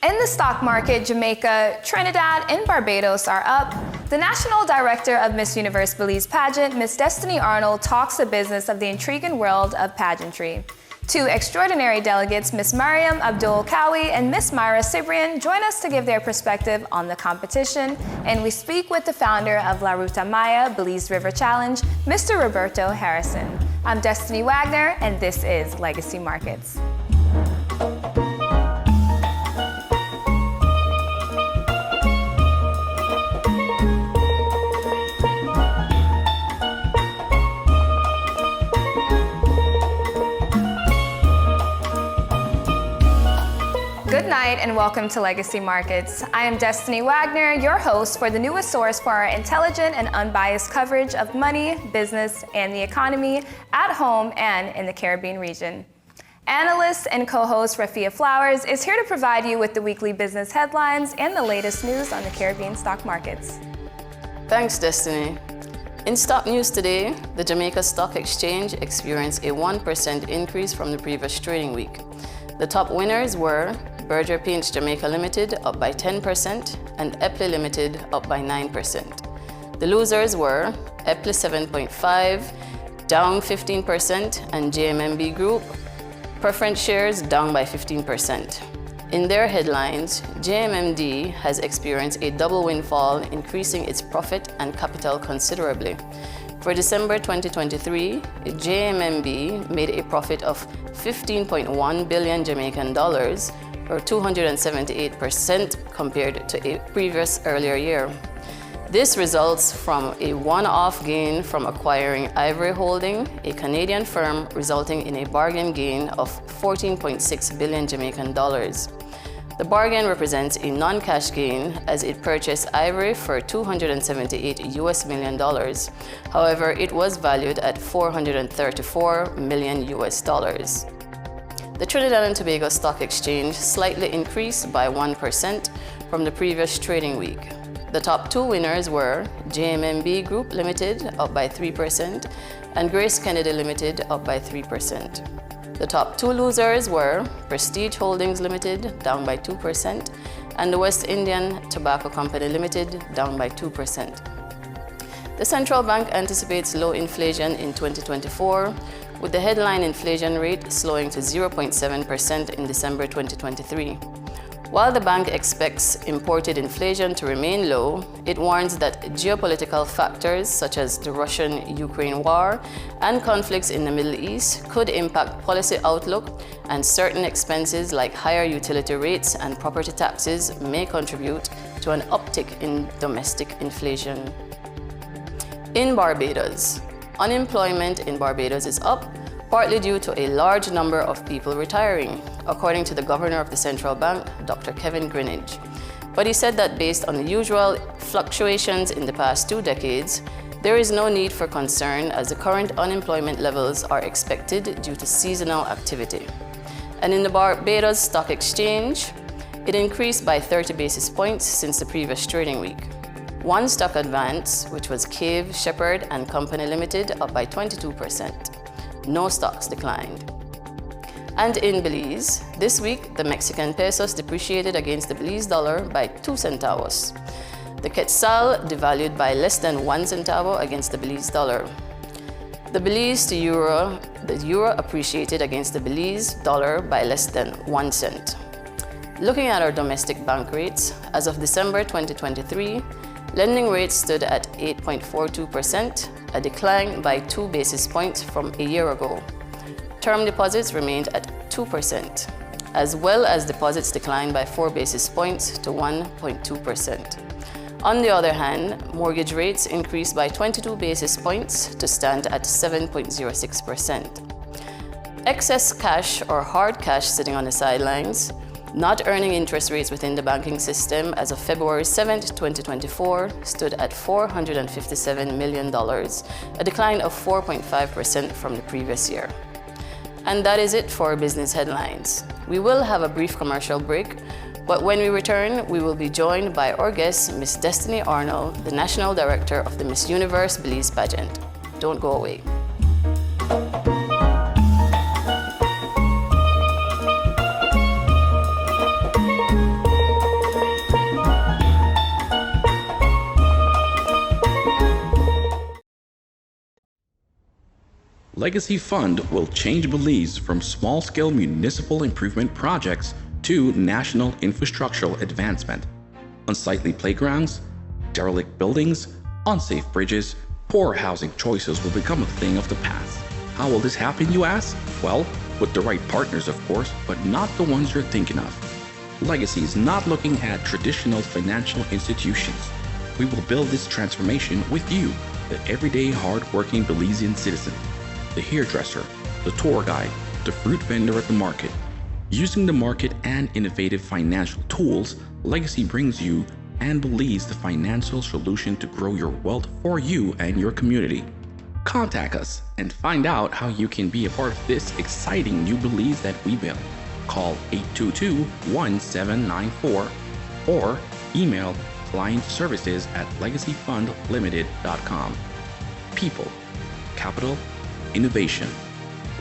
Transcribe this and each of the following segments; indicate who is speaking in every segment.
Speaker 1: In the stock market, Jamaica, Trinidad, and Barbados are up. The National Director of Miss Universe Belize Pageant, Ms. Destinee Arnold, talks the business of the intriguing world of pageantry. Two extraordinary delegates, Ms. Maryam Abdul-Qawiyy and Ms. Myra Sibrian, join us to give their perspective on the competition, and we speak with the founder of La Ruta Maya Belize River Challenge, Mr. Roberto Harrison. I'm Destinee Wagner, and this is Legacy Markets. Good night and welcome to Legacy Markets. I am Destinee Wagner, your host for the newest source for our intelligent and unbiased coverage of money, business, and the economy at home and in the Caribbean region. Analyst and co-host Rafia Flowers is here to provide you with the weekly business headlines and the latest news on the Caribbean stock markets.
Speaker 2: Thanks, Destinee. In stock news today, the Jamaica Stock Exchange experienced a 1% increase from the previous trading week. The top winners were Berger Paints Jamaica Ltd, up by 10%, and Eppley Ltd, up by 9%. The losers were Eppley 7.5, down 15%, and JMMB Group preference shares down by 15%. In their headlines, JMMD has experienced a double windfall, increasing its profit and capital considerably. For December 2023, JMMB made a profit of 15.1 billion Jamaican dollars, or 278% compared to a previous earlier year. This results from a one-off gain from acquiring Ivory Holding, a Canadian firm, resulting in a bargain gain of 14.6 billion Jamaican dollars. The bargain represents a non-cash gain as it purchased Ivory for $278 million. However, it was valued at $434 million. The Trinidad and Tobago Stock Exchange slightly increased by 1% from the previous trading week. The top two winners were JMMB Group Ltd, up by 3%, and GraceKennedy Ltd, up by 3%. The top two losers were Prestige Holdings Ltd, down by 2%, and the West Indian Tobacco Company Ltd, down by 2%. The central bank anticipates low inflation in 2024, with the headline inflation rate slowing to 0.7% in December 2023. While the bank expects imported inflation to remain low, it warns that geopolitical factors such as the Russian-Ukraine war and conflicts in the Middle East could impact policy outlook, and certain expenses like higher utility rates and property taxes may contribute to an uptick in domestic inflation. In Barbados, unemployment in Barbados is up, partly due to a large number of people retiring, according to the governor of the central bank, Dr. Kevin Greenidge. But he said that based on the usual fluctuations in the past 2 decades, there is no need for concern as the current unemployment levels are expected due to seasonal activity. And in the Barbados Stock Exchange, it increased by 30 basis points since the previous trading week. One stock advance, which was Cave, Shepherd and Company Ltd, up by 22%. No stocks declined. And in Belize, this week, the Mexican pesos depreciated against the Belize dollar by 2 centavos. The quetzal devalued by less than 1 centavo against the Belize dollar. The euro appreciated against the Belize dollar by less than 1 cent. Looking at our domestic bank rates, as of December 2023, lending rates stood at 8.42%, a decline by 2 basis points from a year ago. Term deposits remained at 2%, as well as deposits declined by 4 basis points to 1.2%. On the other hand, mortgage rates increased by 22 basis points to stand at 7.06%. Excess cash or hard cash sitting on the sidelines, not earning interest rates within the banking system as of February 7, 2024, stood at $457 million, a decline of 4.5% from the previous year. And that is it for business headlines. We will have a brief commercial break, but when we return, we will be joined by our guest, Ms. Destinee Arnold, the National Director of the Miss Universe Belize Pageant. Don't go away.
Speaker 3: Legacy Fund will change Belize from small-scale municipal improvement projects to national infrastructural advancement. Unsightly playgrounds, derelict buildings, unsafe bridges, poor housing choices will become a thing of the past. How will this happen, you ask? Well, with the right partners, of course, but not the ones you're thinking of. Legacy is not looking at traditional financial institutions. We will build this transformation with you, the everyday hard-working Belizean citizen, the hairdresser, the tour guide, the fruit vendor at the market. Using the market and innovative financial tools, Legacy brings you and Belize the financial solution to grow your wealth for you and your community. Contact us and find out how you can be a part of this exciting new Belize that we build. Call 822-1794 or email clientservices@legacyfundlimited.com. People, capital, innovation.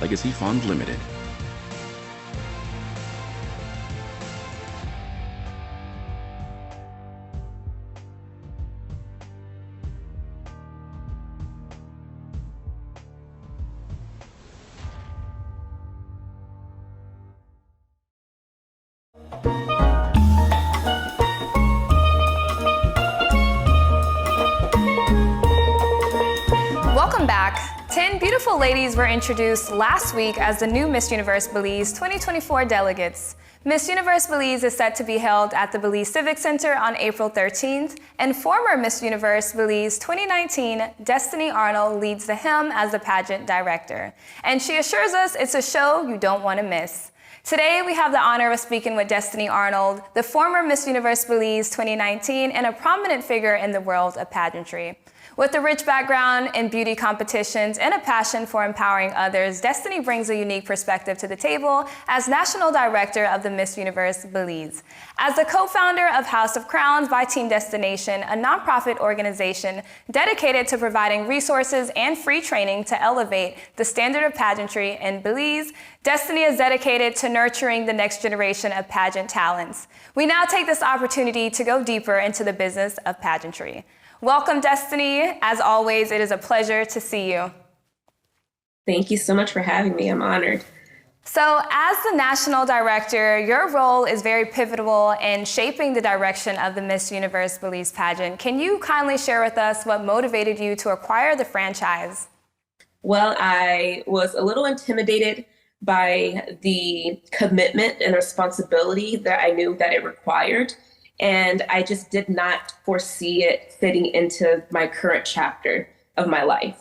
Speaker 3: Legacy Fund Limited.
Speaker 1: Welcome back. 10 beautiful ladies were introduced last week as the new Miss Universe Belize 2024 delegates. Miss Universe Belize is set to be held at the Belize Civic Center on April 13th, and former Miss Universe Belize 2019, Destinee Arnold, leads the hymn as the pageant director. And she assures us it's a show you don't want to miss. Today, we have the honor of speaking with Destinee Arnold, the former Miss Universe Belize 2019 and a prominent figure in the world of pageantry. With a rich background in beauty competitions and a passion for empowering others, Destinee brings a unique perspective to the table as National Director of the Miss Universe Belize. As the co-founder of House of Crowns by Team Destination, a nonprofit organization dedicated to providing resources and free training to elevate the standard of pageantry in Belize, Destinee is dedicated to nurturing the next generation of pageant talents. We now take this opportunity to go deeper into the business of pageantry. Welcome, Destinee. As always, it is a pleasure to see you.
Speaker 4: Thank you so much for having me. I'm honored.
Speaker 1: So, as the National Director, your role is very pivotal in shaping the direction of the Miss Universe Belize pageant. Can you kindly share with us what motivated you to acquire the franchise?
Speaker 4: Well, I was a little intimidated by the commitment and responsibility that I knew that it required. And I just did not foresee it fitting into my current chapter of my life.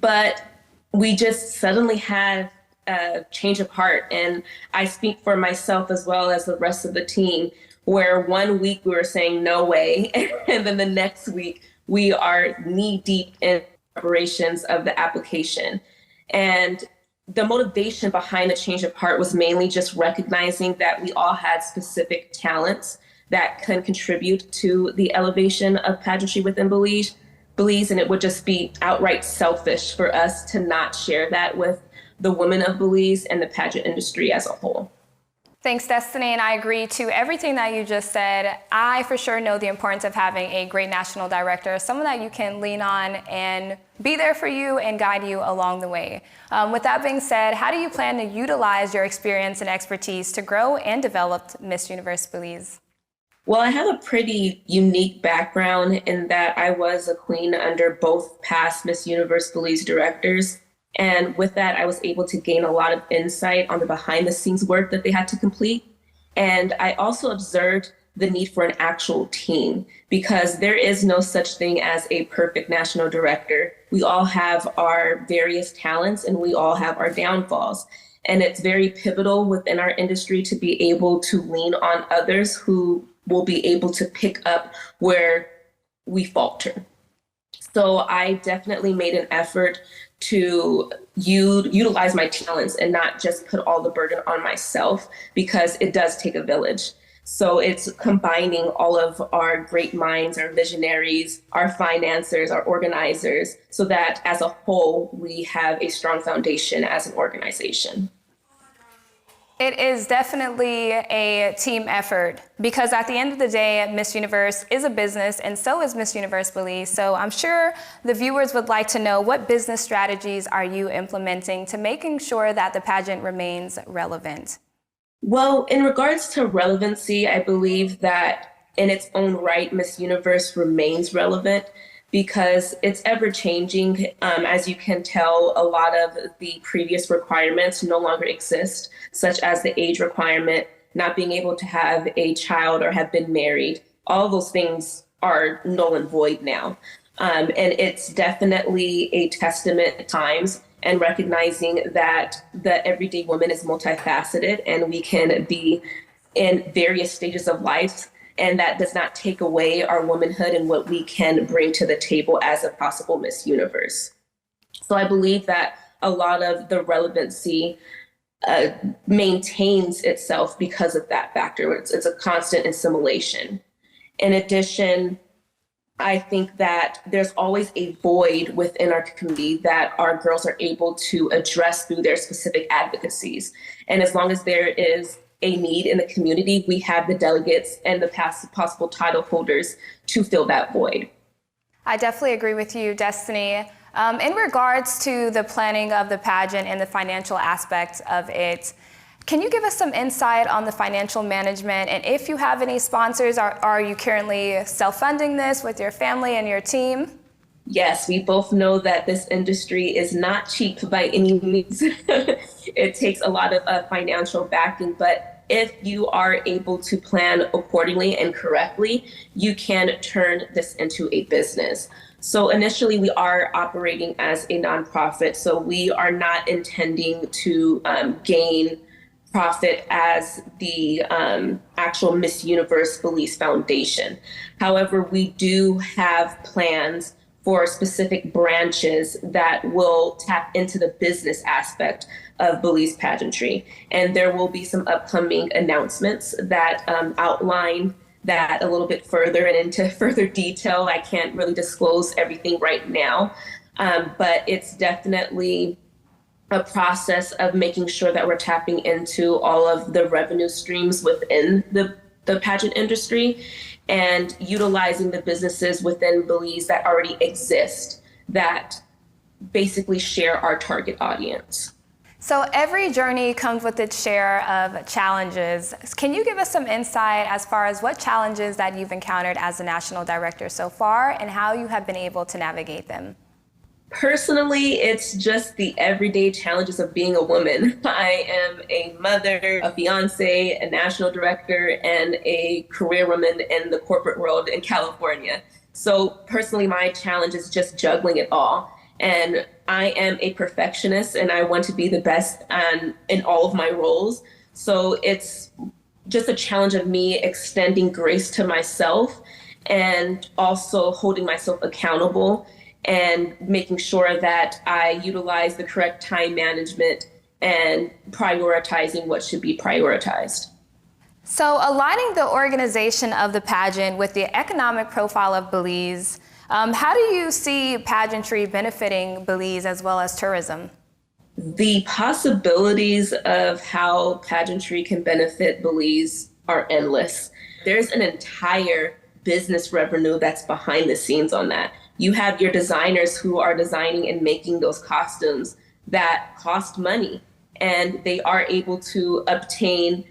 Speaker 4: But we just suddenly had a change of heart. And I speak for myself as well as the rest of the team, where one week we were saying no way. And then the next week we are knee deep in preparations of the application. And the motivation behind the change of heart was mainly just recognizing that we all had specific talents that can contribute to the elevation of pageantry within Belize, and it would just be outright selfish for us to not share that with the women of Belize and the pageant industry as a whole.
Speaker 1: Thanks, Destinee, and I agree to everything that you just said. I for sure know the importance of having a great national director, someone that you can lean on and be there for you and guide you along the way. With that being said, how do you plan to utilize your experience and expertise to grow and develop Miss Universe Belize?
Speaker 4: Well, I have a pretty unique background in that I was a queen under both past Miss Universe Belize directors. And with that, I was able to gain a lot of insight on the behind the scenes work that they had to complete. And I also observed the need for an actual team, because there is no such thing as a perfect national director. We all have our various talents and we all have our downfalls. And it's very pivotal within our industry to be able to lean on others who will be able to pick up where we falter. So I definitely made an effort to utilize my talents and not just put all the burden on myself, because it does take a village. So it's combining all of our great minds, our visionaries, our financiers, our organizers, so that as a whole, we have a strong foundation as an organization.
Speaker 1: It is definitely a team effort because at the end of the day, Miss Universe is a business and so is Miss Universe Belize. So I'm sure the viewers would like to know, what business strategies are you implementing to making sure that the pageant remains relevant?
Speaker 4: Well, in regards to relevancy, I believe that in its own right, Miss Universe remains relevant because it's ever changing. As you can tell, a lot of the previous requirements no longer exist, such as the age requirement, not being able to have a child or have been married. All those things are null and void now. And it's definitely a testament at times and recognizing that the everyday woman is multifaceted and we can be in various stages of life. And that does not take away our womanhood and what we can bring to the table as a possible Miss Universe. So I believe that a lot of the relevancy maintains itself because of that factor. It's a constant assimilation. In addition, I think that there's always a void within our community that our girls are able to address through their specific advocacies. And as long as there is a need in the community, we have the delegates and the possible title holders to fill that void.
Speaker 1: I definitely agree with you, Destinee. In regards to the planning of the pageant and the financial aspect of it, can you give us some insight on the financial management? And if you have any sponsors, are you currently self-funding this with your family and your team?
Speaker 4: Yes, we both know that this industry is not cheap by any means. It takes a lot of financial backing, but if you are able to plan accordingly and correctly, you can turn this into a business. So initially we are operating as a nonprofit, so we are not intending to gain profit as the actual Miss Universe Belize Foundation. However, we do have plans for specific branches that will tap into the business aspect of Belize pageantry. And there will be some upcoming announcements that outline that a little bit further and into further detail. I can't really disclose everything right now, but it's definitely a process of making sure that we're tapping into all of the revenue streams within the pageant industry and utilizing the businesses within Belize that already exist that basically share our target audience.
Speaker 1: So every journey comes with its share of challenges. Can you give us some insight as far as what challenges that you've encountered as the national director so far and how you have been able to navigate them?
Speaker 4: Personally, it's just the everyday challenges of being a woman. I am a mother, a fiance, a national director, and a career woman in the corporate world in California. So personally, my challenge is just juggling it all. And I am a perfectionist and I want to be the best in all of my roles. So it's just a challenge of me extending grace to myself and also holding myself accountable and making sure that I utilize the correct time management and prioritizing what should be prioritized.
Speaker 1: So aligning the organization of the pageant with the economic profile of Belize, how do you see pageantry benefiting Belize as well as tourism?
Speaker 4: The possibilities of how pageantry can benefit Belize are endless. There's an entire business revenue that's behind the scenes on that. You have your designers who are designing and making those costumes that cost money, and they are able to obtain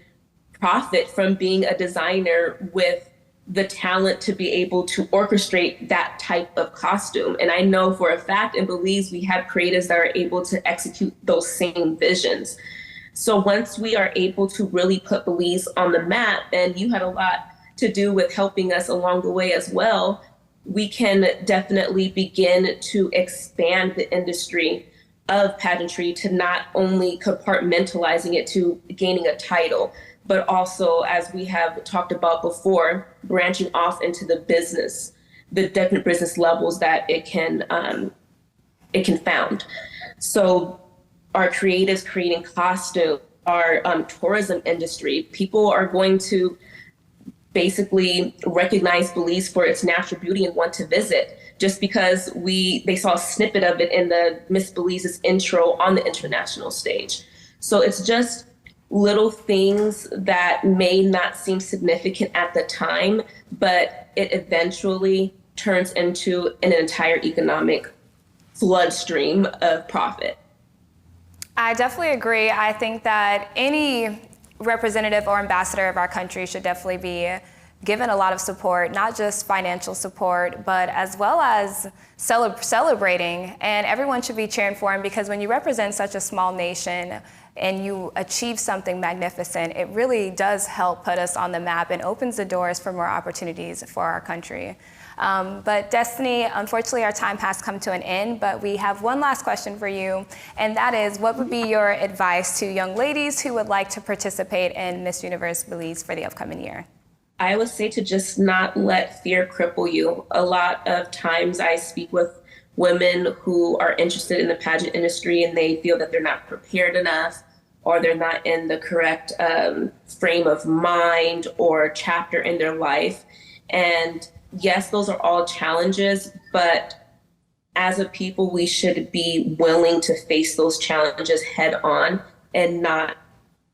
Speaker 4: profit from being a designer with the talent to be able to orchestrate that type of costume. And I know for a fact in Belize, we have creatives that are able to execute those same visions. So once we are able to really put Belize on the map, and you had a lot to do with helping us along the way as well, we can definitely begin to expand the industry of pageantry to not only compartmentalizing it to gaining a title, but also, as we have talked about before, branching off into the business, the different business levels that it can found. So our creatives creating costume, our tourism industry, people are going to basically recognize Belize for its natural beauty and want to visit just because they saw a snippet of it in the Miss Belize's intro on the international stage. So it's just little things that may not seem significant at the time, but it eventually turns into an entire economic flood stream of profit.
Speaker 1: I definitely agree. I think that any representative or ambassador of our country should definitely be given a lot of support, not just financial support, but as well as celebrating. And everyone should be cheering for him, because when you represent such a small nation and you achieve something magnificent, it really does help put us on the map and opens the doors for more opportunities for our country. But Destinee, unfortunately our time has come to an end, but we have one last question for you, and that is, what would be your advice to young ladies who would like to participate in Miss Universe Belize for the upcoming year?
Speaker 4: I would say to just not let fear cripple you. A lot of times I speak with women who are interested in the pageant industry and they feel that they're not prepared enough, or they're not in the correct frame of mind or chapter in their life. And yes, those are all challenges, but as a people, we should be willing to face those challenges head on and not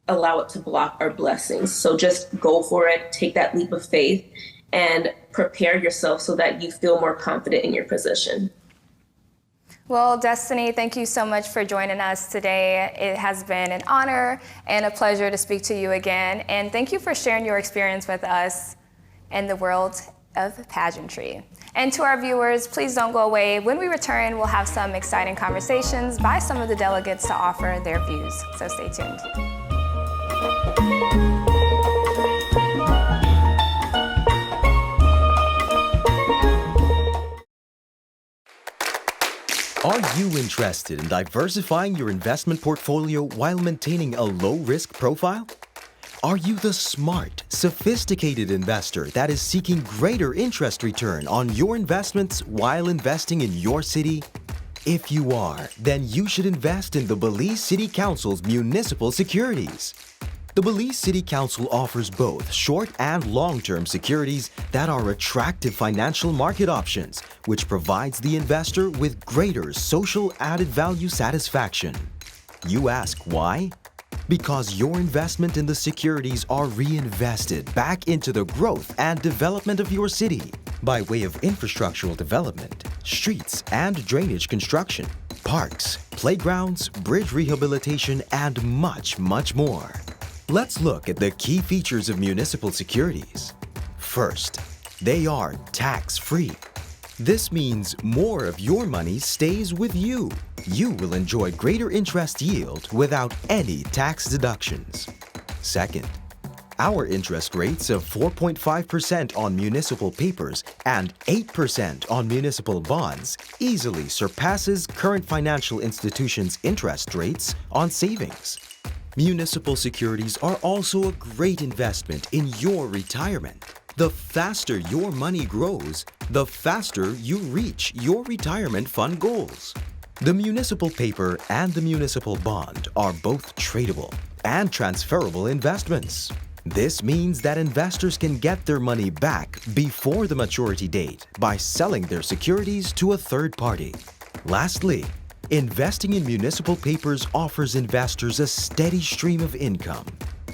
Speaker 4: allow it to block our blessings. So just go for it, take that leap of faith, and prepare yourself so that you feel more confident in your position.
Speaker 1: Well, Destinee, thank you so much for joining us today. It has been an honor and a pleasure to speak to you again. And thank you for sharing your experience with us in the world of pageantry. And to our viewers, please don't go away. When we return, we'll have some exciting conversations by some of the delegates to offer their views. So stay tuned.
Speaker 5: Are you interested in diversifying your investment portfolio while maintaining a low-risk profile? Are you the smart, sophisticated investor that is seeking greater interest return on your investments while investing in your city? If you are, then you should invest in the Belize City Council's municipal securities. The Belize City Council offers both short and long-term securities that are attractive financial market options, which provides the investor with greater social added value satisfaction. You ask why? Because your investment in the securities are reinvested back into the growth and development of your city by way of infrastructural development, streets and drainage construction, parks, playgrounds, bridge rehabilitation, and much, much more. Let's look at the key features of municipal securities. First, they are tax-free. This means more of your money stays with you. You will enjoy greater interest yield without any tax deductions. Second, our interest rates of 4.5% on municipal papers and 8% on municipal bonds easily surpasses current financial institutions' interest rates on savings. Municipal securities are also a great investment in your retirement. The faster your money grows, the faster you reach your retirement fund goals. The municipal paper and the municipal bond are both tradable and transferable investments. This means that investors can get their money back before the maturity date by selling their securities to a third party. Lastly, investing in municipal papers offers investors a steady stream of income.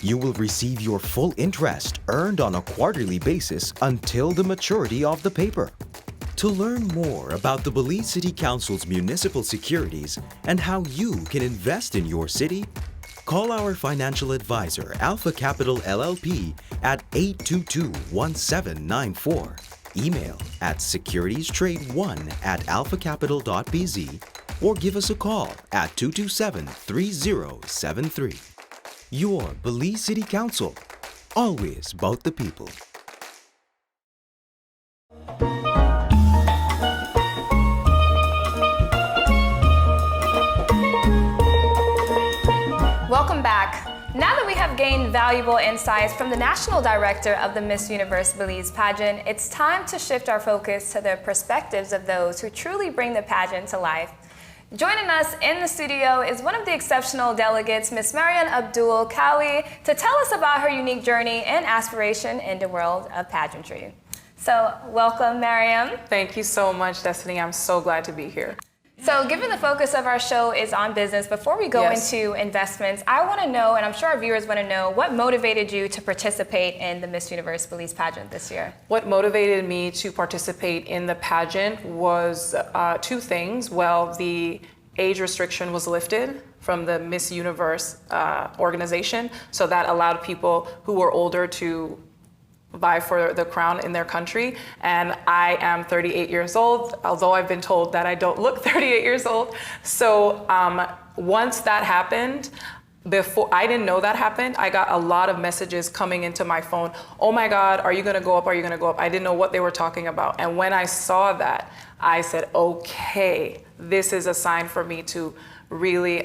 Speaker 5: You will receive your full interest earned on a quarterly basis until the maturity of the paper. To learn more about the Belize City Council's municipal securities and how you can invest in your city, call our financial advisor, Alpha Capital LLP, at 822-1794. Email at securitiestrade1@alphacapital.bz or give us a call at 227-3073. Your Belize City Council, always about the people.
Speaker 1: Welcome back. Now that we have gained valuable insights from the National Director of the Miss Universe Belize pageant, it's time to shift our focus to the perspectives of those who truly bring the pageant to life. Joining us in the studio is one of the exceptional delegates, Ms. Maryam Abdul-Qawiyy, to tell us about her unique journey and aspiration in the world of pageantry. So, welcome, Maryam.
Speaker 6: Thank you so much, Destinee. I'm so glad to be here.
Speaker 1: So given the focus of our show is on business, before we go into investments, I want to know, and I'm sure our viewers want to know, what motivated you to participate in the Miss Universe Belize pageant this year?
Speaker 6: What motivated me to participate in the pageant was two things. Well, the age restriction was lifted from the Miss Universe organization, so that allowed people who were older to vie for the crown in their country. And I am 38 years old, although I've been told that I don't look 38 years old. So once that happened, before I didn't know that happened, I got a lot of messages coming into my phone. Oh my God, are you gonna go up? Are you gonna go up? I didn't know what they were talking about. And when I saw that, I said, okay, this is a sign for me to really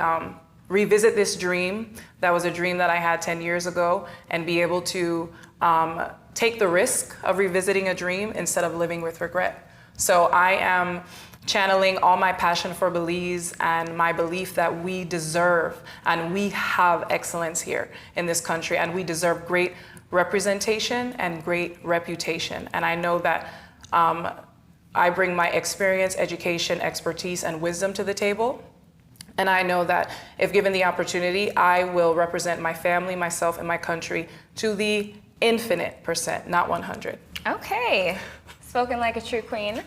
Speaker 6: revisit this dream. That was a dream that I had 10 years ago, and be able to take the risk of revisiting a dream instead of living with regret. So I am channeling all my passion for Belize and my belief that we deserve and we have excellence here in this country, and we deserve great representation and great reputation. And I know that I bring my experience, education, expertise, and wisdom to the table. And I know that if given the opportunity, I will represent my family, myself, and my country to the infinite percent, not 100.
Speaker 1: Okay, spoken like a true queen.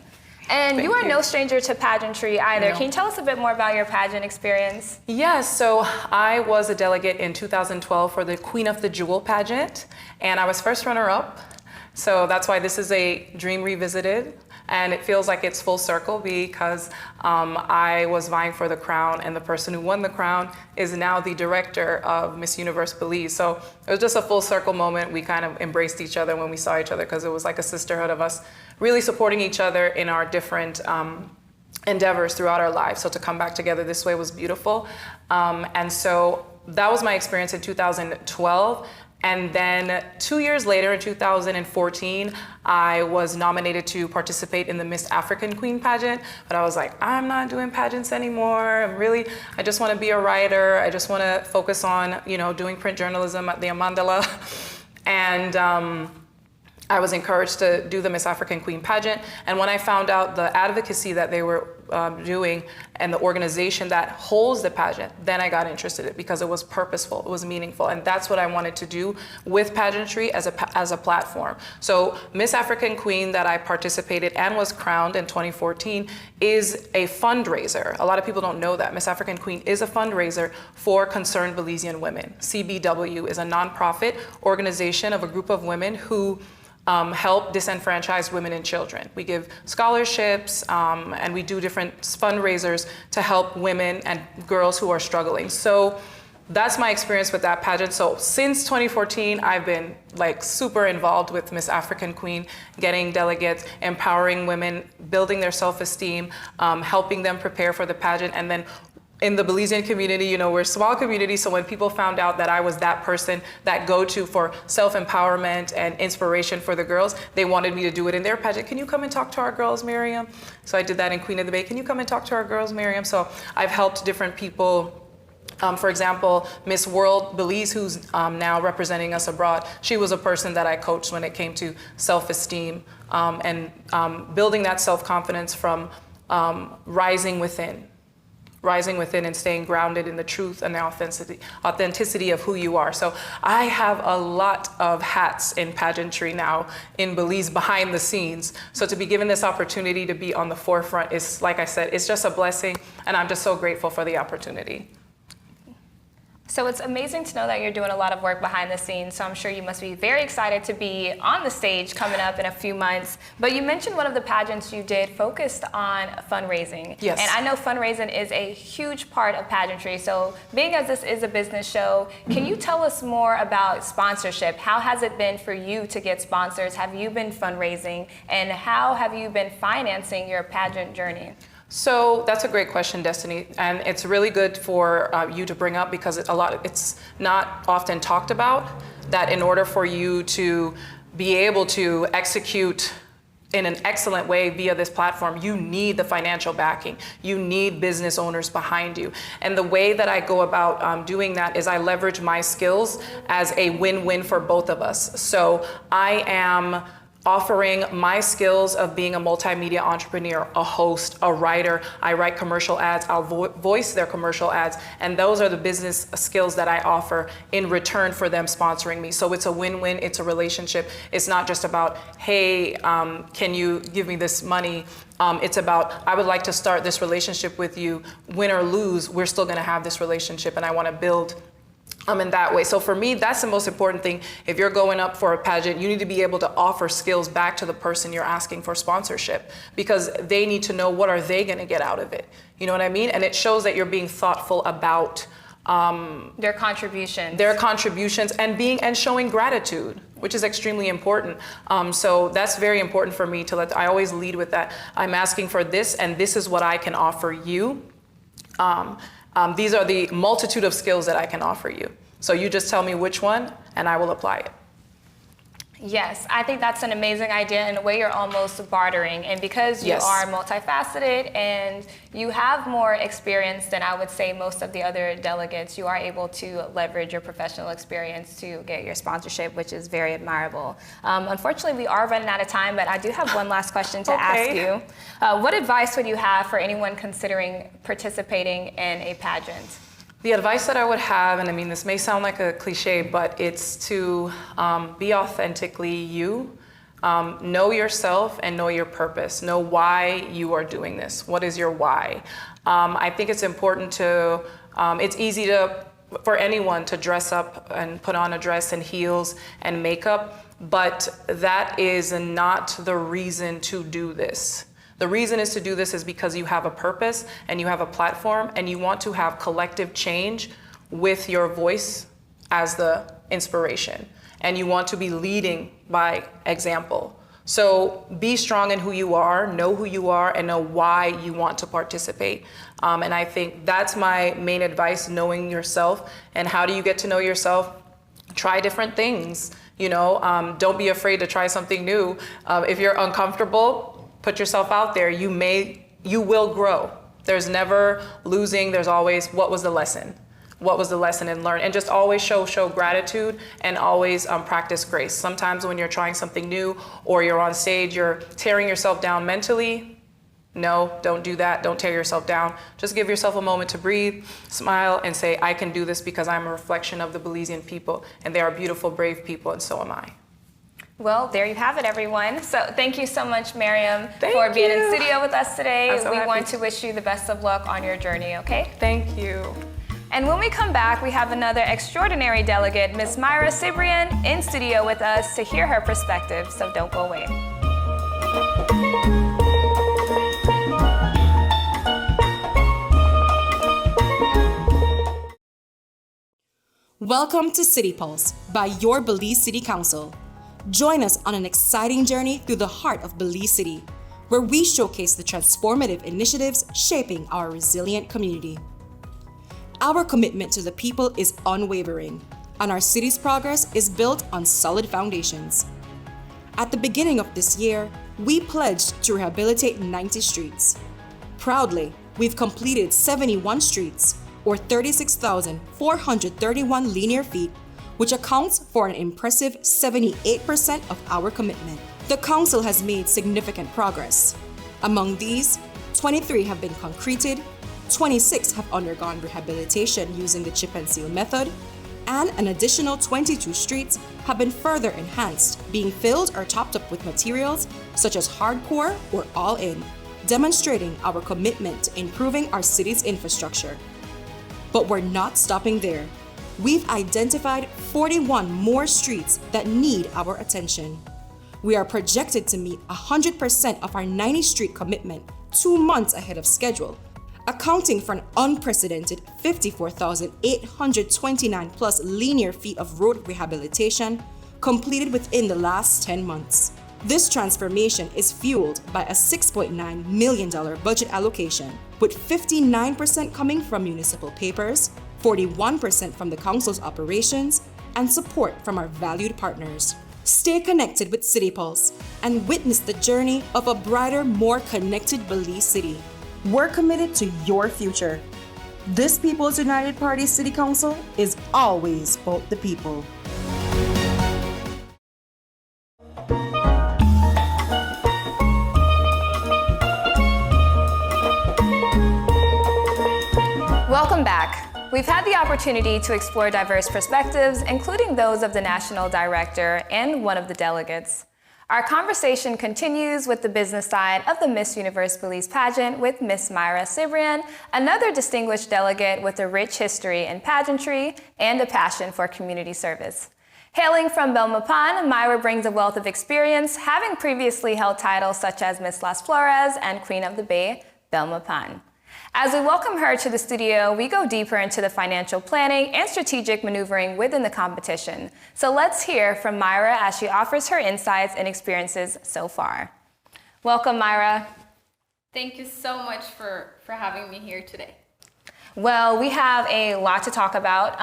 Speaker 1: And you are no stranger to pageantry either.
Speaker 6: No.
Speaker 1: Can you tell us a bit more about your pageant experience?
Speaker 6: Yes, so I was a delegate in 2012 for the Queen of the Jewel pageant, and I was first runner-up. So that's why this is a dream revisited. And it feels like it's full circle because I was vying for the crown, and the person who won the crown is now the director of Miss Universe Belize. So it was just a full circle moment. We kind of embraced each other when we saw each other, because it was like a sisterhood of us really supporting each other in our different endeavors throughout our lives. So to come back together this way was beautiful. And so that was my experience in 2012. And then 2 years later, in 2014, I was nominated to participate in the Miss African Queen pageant. But I was like, I'm not doing pageants anymore. I just want to be a writer. I just want to focus on, doing print journalism at the Amandala. And I was encouraged to do the Miss African Queen pageant. And when I found out the advocacy that they were doing and the organization that holds the pageant, then I got interested in it because it was purposeful, it was meaningful. And that's what I wanted to do with pageantry as a platform. So Miss African Queen that I participated and was crowned in 2014 is a fundraiser. A lot of people don't know that. Miss African Queen is a fundraiser for concerned Belizean women. CBW is a nonprofit organization of a group of women who help disenfranchised women and children. We give scholarships and we do different fundraisers to help women and girls who are struggling. So that's my experience with that pageant. So since 2014, I've been super involved with Miss African Queen, getting delegates, empowering women, building their self-esteem, helping them prepare for the pageant. And then in the Belizean community, we're a small community, so when people found out that I was that person, that go-to for self-empowerment and inspiration for the girls, they wanted me to do it in their pageant. Can you come and talk to our girls, Maryam? So I did that in Queen of the Bay. Can you come and talk to our girls, Maryam? So I've helped different people. For example, Miss World Belize, who's now representing us abroad, she was a person that I coached when it came to self-esteem and building that self-confidence from rising within and staying grounded in the truth and the authenticity of who you are. So I have a lot of hats in pageantry now in Belize behind the scenes. So to be given this opportunity to be on the forefront is, like I said, it's just a blessing, and I'm just so grateful for the opportunity.
Speaker 1: So it's amazing to know that you're doing a lot of work behind the scenes. So I'm sure you must be very excited to be on the stage coming up in a few months. But you mentioned one of the pageants you did focused on fundraising.
Speaker 6: Yes.
Speaker 1: And I know fundraising is a huge part of pageantry. So being as this is a business show, can you tell us more about sponsorship? How has it been for you to get sponsors? Have you been fundraising? And how have you been financing your pageant journey?
Speaker 6: So that's a great question, Destinee, and it's really good for you to bring up because it's not often talked about, that in order for you to be able to execute in an excellent way via this platform, you need the financial backing. You need business owners behind you. And the way that I go about doing that is I leverage my skills as a win-win for both of us. So I am offering my skills of being a multimedia entrepreneur, a host, a writer. I write commercial ads, I'll voice their commercial ads, and those are the business skills that I offer in return for them sponsoring me. So it's a win-win, it's a relationship. It's not just about, hey, can you give me this money? It's about, I would like to start this relationship with you. Win or lose, we're still gonna have this relationship, and I wanna build in that way. So for me, that's the most important thing. If you're going up for a pageant, you need to be able to offer skills back to the person you're asking for sponsorship, because they need to know what are they gonna get out of it. You know what I mean? And it shows that you're being thoughtful about
Speaker 1: their contributions.
Speaker 6: Their contributions and showing gratitude, which is extremely important. So that's very important for me I always lead with that. I'm asking for this, and this is what I can offer you. These are the multitude of skills that I can offer you. So you just tell me which one, and I will apply it.
Speaker 1: Yes, I think that's an amazing idea. In a way, you're almost bartering. And because you are multifaceted and you have more experience than I would say most of the other delegates, you are able to leverage your professional experience to get your sponsorship, which is very admirable. Unfortunately, we are running out of time, but I do have one last question to ask you. What advice would you have for anyone considering participating in a pageant?
Speaker 6: The advice that I would have, and I mean, this may sound like a cliche, but it's to be authentically you. Know yourself and know your purpose. Know why you are doing this. What is your why? I think it's important to, it's easy for anyone to dress up and put on a dress and heels and makeup, but that is not the reason to do this. The reason is to do this is because you have a purpose and you have a platform and you want to have collective change with your voice as the inspiration. And you want to be leading by example. So be strong in who you are, know who you are, and know why you want to participate. And I think that's my main advice, knowing yourself. And how do you get to know yourself? Try different things. You know, don't be afraid to try something new. If you're uncomfortable, put yourself out there. You will grow. There's never losing. There's always, what was the lesson? What was the lesson, and learn. And just always show gratitude, and always practice grace. Sometimes when you're trying something new or you're on stage, you're tearing yourself down mentally. No, don't do that. Don't tear yourself down. Just give yourself a moment to breathe, smile, and say, I can do this because I'm a reflection of the Belizean people, and they are beautiful, brave people, and so am I.
Speaker 1: Well, there you have it, everyone. So thank you so much, Maryam, for being in studio with us today. We want to wish you the best of luck on your journey, okay?
Speaker 6: Thank you.
Speaker 1: And when we come back, we have another extraordinary delegate, Ms. Myra Sibrian, in studio with us to hear her perspective, so don't go away.
Speaker 7: Welcome to City Pulse by your Belize City Council. Join us on an exciting journey through the heart of Belize City, where we showcase the transformative initiatives shaping our resilient community. Our commitment to the people is unwavering, and our city's progress is built on solid foundations. At the beginning of this year, we pledged to rehabilitate 90 streets. Proudly, we've completed 71 streets, or 36,431 linear feet, which accounts for an impressive 78% of our commitment. The Council has made significant progress. Among these, 23 have been concreted, 26 have undergone rehabilitation using the chip and seal method, and an additional 22 streets have been further enhanced, being filled or topped up with materials such as hardcore or all-in, demonstrating our commitment to improving our city's infrastructure. But we're not stopping there. We've identified 41 more streets that need our attention. We are projected to meet 100% of our 90-street commitment 2 months ahead of schedule, accounting for an unprecedented 54,829 plus linear feet of road rehabilitation completed within the last 10 months. This transformation is fueled by a $6.9 million budget allocation, with 59% coming from municipal papers, 41% from the Council's operations, and support from our valued partners. Stay connected with City Pulse and witness the journey of a brighter, more connected Belize City. We're committed to your future. This People's United Party City Council is always about the people.
Speaker 1: We've had the opportunity to explore diverse perspectives, including those of the National Director and one of the delegates. Our conversation continues with the business side of the Miss Universe Belize pageant with Ms. Myra Sibrian, another distinguished delegate with a rich history in pageantry and a passion for community service. Hailing from Belmopan, Myra brings a wealth of experience, having previously held titles such as Miss Las Flores and Queen of the Bay, Belmopan. As we welcome her to the studio, we go deeper into the financial planning and strategic maneuvering within the competition. So let's hear from Myra as she offers her insights and experiences so far. Welcome, Myra.
Speaker 8: Thank you so much for having me here today.
Speaker 1: Well, we have a lot to talk about.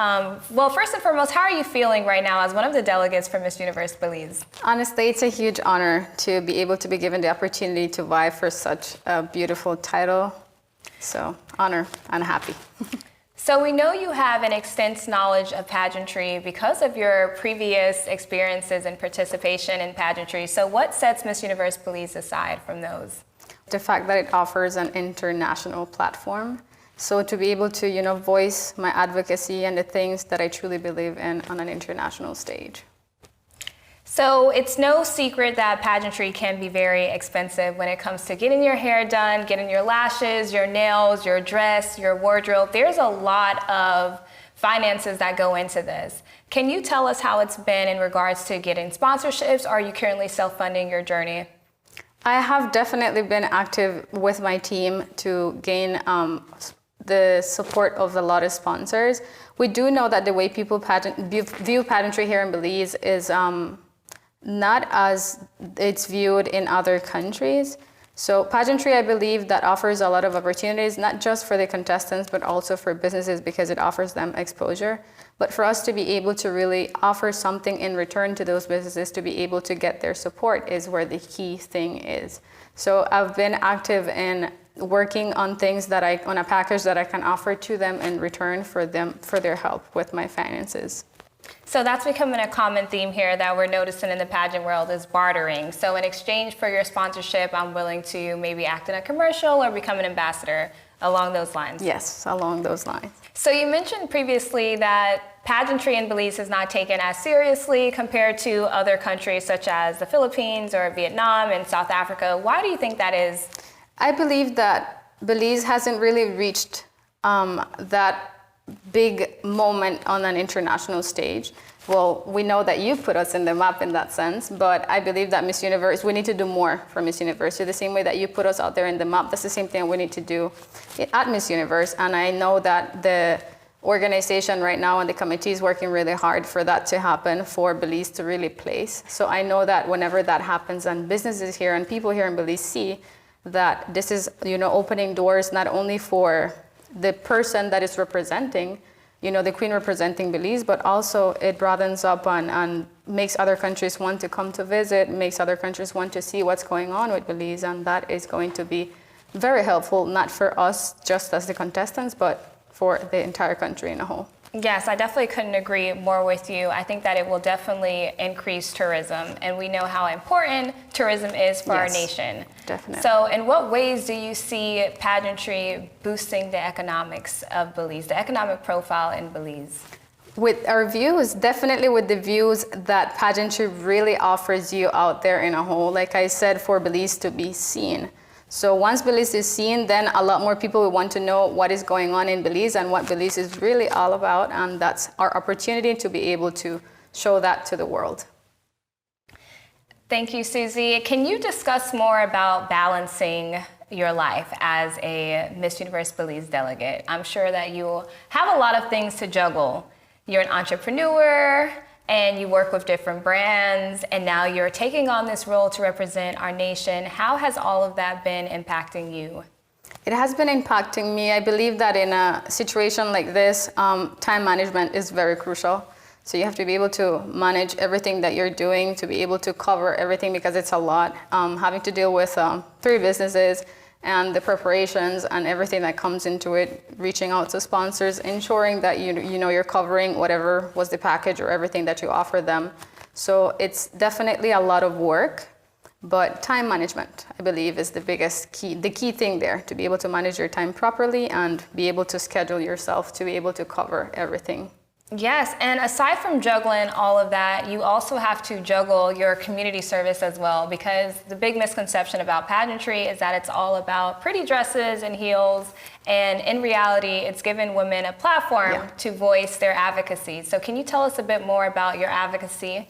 Speaker 1: Well, first and foremost, how are you feeling right now as one of the delegates for Miss Universe Belize?
Speaker 8: Honestly, it's a huge honor to be able to be given the opportunity to vie for such a beautiful title. So, honor and happy.
Speaker 1: So we know you have an extensive knowledge of pageantry because of your previous experiences and participation in pageantry. So what sets Miss Universe Belize aside from those?
Speaker 8: The fact that it offers an international platform. So to be able to, voice my advocacy and the things that I truly believe in on an international stage.
Speaker 1: So it's no secret that pageantry can be very expensive when it comes to getting your hair done, getting your lashes, your nails, your dress, your wardrobe. There's a lot of finances that go into this. Can you tell us how it's been in regards to getting sponsorships? Are you currently self-funding your journey?
Speaker 8: I have definitely been active with my team to gain the support of a lot of sponsors. We do know that the way people view pageantry here in Belize is not as it's viewed in other countries. So pageantry, I believe, that offers a lot of opportunities, not just for the contestants, but also for businesses because it offers them exposure. But for us to be able to really offer something in return to those businesses to be able to get their support is where the key thing is. So I've been active in working on things on a package that I can offer to them in return for their help with my finances.
Speaker 1: So that's becoming a common theme here that we're noticing in the pageant world is bartering. So in exchange for your sponsorship, I'm willing to maybe act in a commercial or become an ambassador along those lines.
Speaker 8: Yes, along those lines.
Speaker 1: So you mentioned previously that pageantry in Belize is not taken as seriously compared to other countries such as the Philippines or Vietnam and South Africa. Why do you think that is?
Speaker 8: I believe that Belize hasn't really reached that big moment on an international stage. Well, we know that you put us in the map in that sense, but I believe that Miss Universe, we need to do more for Miss Universe. So the same way that you put us out there in the map, that's the same thing we need to do at Miss Universe. And I know that the organization right now and the committee is working really hard for that to happen, for Belize to really place. So I know that whenever that happens and businesses here and people here in Belize see that this is, opening doors not only for the person that is representing, the Queen representing Belize, but also it broadens up and makes other countries want to come to visit, makes other countries want to see what's going on with Belize, and that is going to be very helpful, not for us just as the contestants, but for the entire country in a whole.
Speaker 1: Yes, I definitely couldn't agree more with you. I think that it will definitely increase tourism, and we know how important tourism is for our nation.
Speaker 8: Definitely.
Speaker 1: So in what ways do you see pageantry boosting the economics of Belize, the economic profile in Belize?
Speaker 8: With our views, definitely with the views that pageantry really offers you out there in a whole, like I said, for Belize to be seen. So once Belize is seen, then a lot more people will want to know what is going on in Belize and what Belize is really all about, and that's our opportunity to be able to show that to the world.
Speaker 1: Thank you, Susie. Can you discuss more about balancing your life as a Miss Universe Belize delegate? I'm sure that you have a lot of things to juggle. You're an entrepreneur, and you work with different brands, and now you're taking on this role to represent our nation. How has all of that been impacting you?
Speaker 8: It has been impacting me. I believe that in a situation like this, time management is very crucial. So you have to be able to manage everything that you're doing, to be able to cover everything because it's a lot. Having to deal with 3 businesses and the preparations and everything that comes into it, reaching out to sponsors, ensuring that you're covering whatever was the package or everything that you offer them. So it's definitely a lot of work. But time management, I believe, is the biggest key, the key thing there, to be able to manage your time properly and be able to schedule yourself to be able to cover everything.
Speaker 1: Yes, and aside from juggling all of that, you also have to juggle your community service as well, because the big misconception about pageantry is that it's all about pretty dresses and heels, and in reality, it's given women a platform to voice their advocacy. So can you tell us a bit more about your advocacy?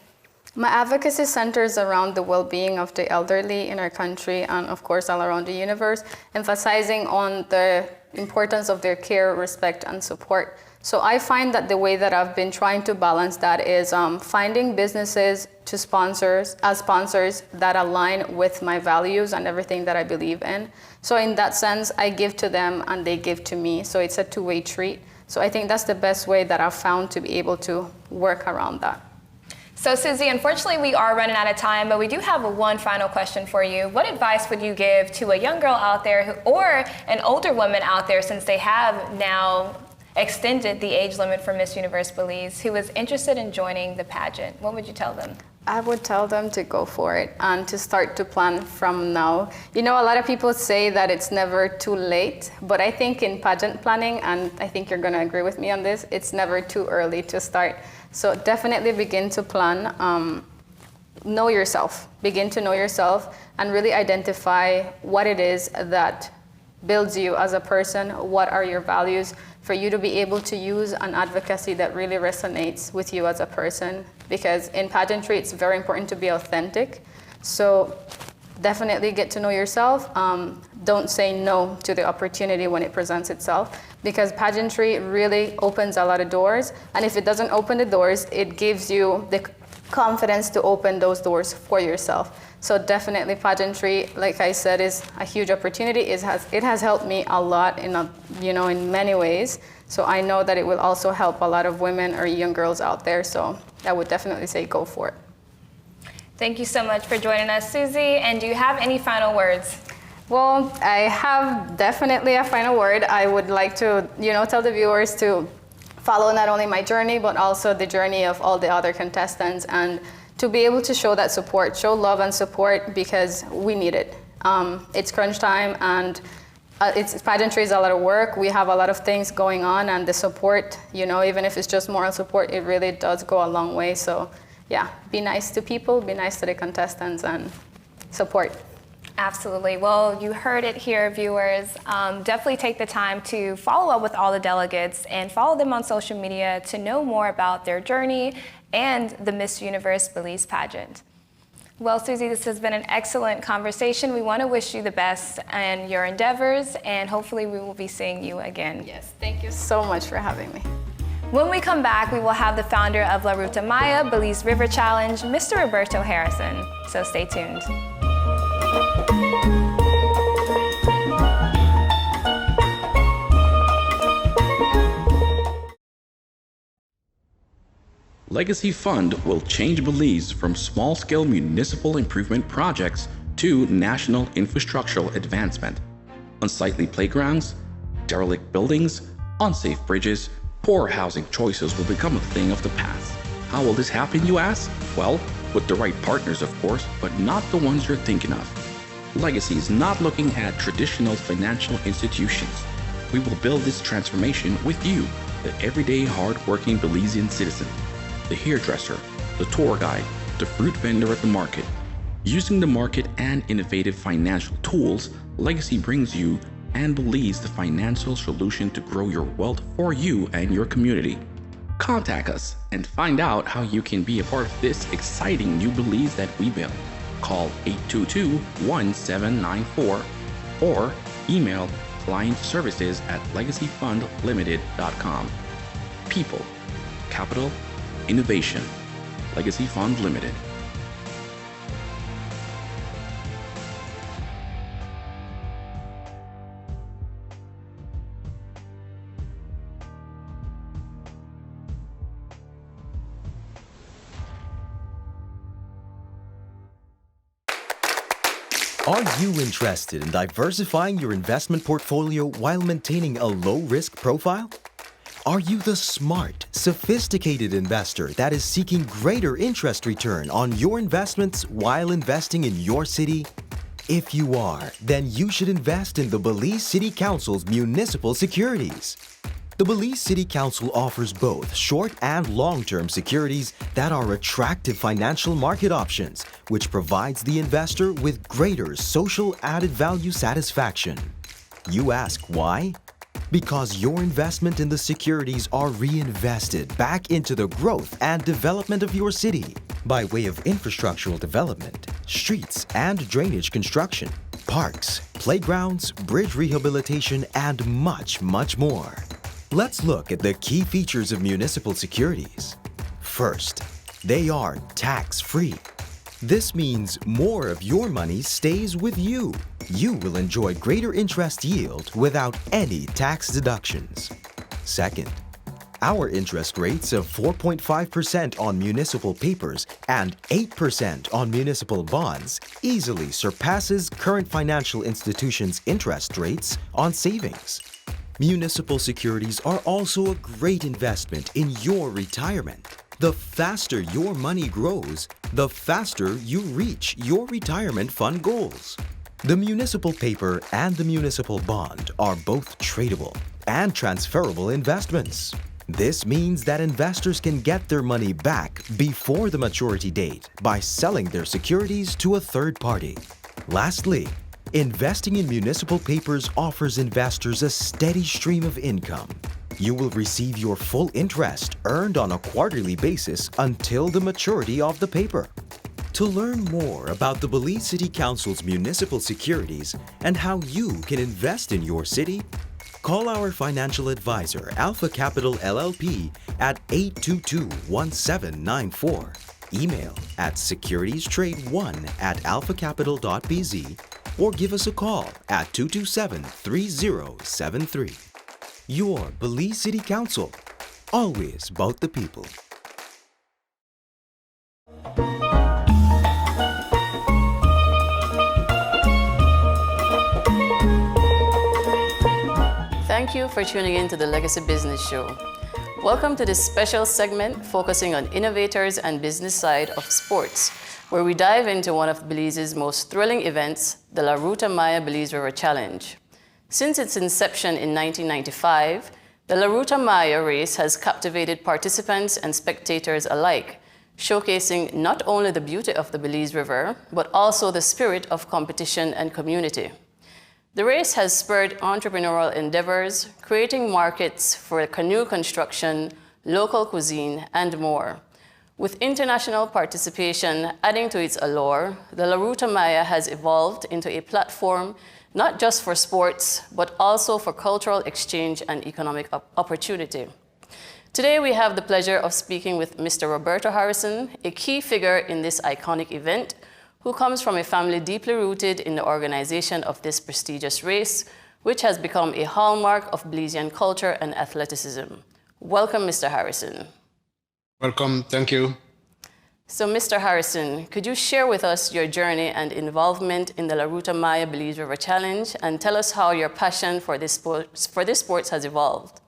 Speaker 8: My advocacy centers around the well-being of the elderly in our country and, of course, all around the universe, emphasizing on the importance of their care, respect, and support. So I find that the way that I've been trying to balance that is finding businesses to sponsors that align with my values and everything that I believe in. So in that sense, I give to them and they give to me. So it's a two-way treat. So I think that's the best way that I've found to be able to work around that.
Speaker 1: So Susie, unfortunately we are running out of time, but we do have one final question for you. What advice would you give to a young girl out there or an older woman out there, since they have now extended the age limit for Miss Universe Belize, who is interested in joining the pageant? What would you tell them?
Speaker 8: I would tell them to go for it and to start to plan from now. You know, a lot of people say that it's never too late, but I think in pageant planning, and I think you're going to agree with me on this, it's never too early to start. So definitely begin to plan. Know yourself. Begin to know yourself and really identify what it is that builds you as a person. What are your values, for you to be able to use an advocacy that really resonates with you as a person. Because in pageantry, it's very important to be authentic. So definitely get to know yourself. Don't say no to the opportunity when it presents itself, because pageantry really opens a lot of doors. And if it doesn't open the doors, it gives you the confidence to open those doors for yourself. So definitely pageantry, like I said, is a huge opportunity. It has helped me a lot in many ways. So I know that it will also help a lot of women or young girls out there. So I would definitely say go for it.
Speaker 1: Thank you so much for joining us, Susie. And do you have any final words?
Speaker 8: Well, I have definitely a final word. I would like to, tell the viewers to follow not only my journey, but also the journey of all the other contestants, and to be able to show that support, show love and support, because we need it. It's crunch time, and pageantry is a lot of work. We have a lot of things going on, and the support, even if it's just moral support, it really does go a long way. So yeah, be nice to people, be nice to the contestants, and support.
Speaker 1: Absolutely. Well, you heard it here, viewers. Definitely take the time to follow up with all the delegates and follow them on social media to know more about their journey and the Miss Universe Belize pageant. Well, Susie, this has been an excellent conversation. We want to wish you the best in your endeavors, and hopefully we will be seeing you again.
Speaker 8: Yes, thank you so much for having me.
Speaker 1: When we come back, we will have the founder of La Ruta Maya Belize River Challenge, Mr. Roberto Harrison. So stay tuned.
Speaker 3: Legacy Fund will change Belize from small-scale municipal improvement projects to national infrastructural advancement. Unsightly playgrounds, derelict buildings, unsafe bridges, poor housing choices will become a thing of the past. How will this happen, you ask? Well, with the right partners, of course, but not the ones you're thinking of. Legacy is not looking at traditional financial institutions. We will build this transformation with you, the everyday hard-working Belizean citizen. The hairdresser, the tour guide, the fruit vendor at the market. Using the market and innovative financial tools, Legacy brings you and Belize the financial solution to grow your wealth for you and your community. Contact us and find out how you can be a part of this exciting new Belize that we build. Call 822-1794 or email clientservices@legacyfundlimited.com. People, capital, innovation. Legacy Fund Limited.
Speaker 5: Are you interested in diversifying your investment portfolio while maintaining a low-risk profile? Are you the smart, sophisticated investor that is seeking greater interest return on your investments while investing in your city? If you are, then you should invest in the Belize City Council's municipal securities. The Belize City Council offers both short and long-term securities that are attractive financial market options, which provides the investor with greater social added value satisfaction. You ask why? Because your investment in the securities are reinvested back into the growth and development of your city by way of infrastructural development, streets and drainage construction, parks, playgrounds, bridge rehabilitation, and much, much more. Let's look at the key features of municipal securities. First, they are tax-free. This means more of your money stays with you. You will enjoy greater interest yield without any tax deductions. Second, our interest rates of 4.5% on municipal papers and 8% on municipal bonds easily surpasses current financial institutions' interest rates on savings. Municipal securities are also a great investment in your retirement. The faster your money grows, the faster you reach your retirement fund goals. The municipal paper and the municipal bond are both tradable and transferable investments. This means that investors can get their money back before the maturity date by selling their securities to a third party. Lastly, investing in municipal papers offers investors a steady stream of income. You will receive your full interest earned on a quarterly basis until the maturity of the paper. To learn more about the Belize City Council's municipal securities and how you can invest in your city, call our financial advisor, Alpha Capital LLP, at 822-1794. Email at securitiestrade1@alphacapital.bz or give us a call at 227-3073. Your Belize City Council, always about the people.
Speaker 2: Thank you for tuning in to the Legacy Business Show. Welcome to this special segment focusing on innovators and business side of sports, where we dive into one of Belize's most thrilling events, the La Ruta Maya Belize River Challenge. Since its inception in 1995, the La Ruta Maya race has captivated participants and spectators alike, showcasing not only the beauty of the Belize River, but also the spirit of competition and community. The race has spurred entrepreneurial endeavors, creating markets for canoe construction, local cuisine, and more. With international participation adding to its allure, the La Ruta Maya has evolved into a platform not just for sports, but also for cultural exchange and economic opportunity. Today, we have the pleasure of speaking with Mr. Roberto Harrison, a key figure in this iconic event, who comes from a family deeply rooted in the organization of this prestigious race, which has become a hallmark of Belizean culture and athleticism. Welcome, Mr. Harrison.
Speaker 9: Welcome, thank you.
Speaker 2: So, Mr. Harrison, could you share with us your journey and involvement in the La Ruta Maya Belize River Challenge and tell us how your passion for this sports has evolved?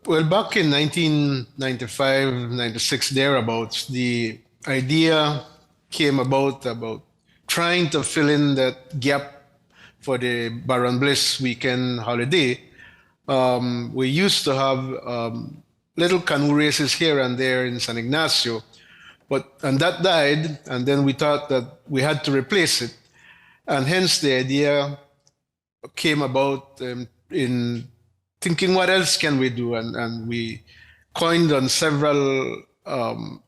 Speaker 9: Well, back in 1995, 96, thereabouts, the idea came about trying to fill in that gap for the Baron Bliss weekend holiday. We used to have little canoe races here and there in San Ignacio, and that died, and then we thought that we had to replace it, and hence the idea came about in thinking, what else can we do? And we coined on several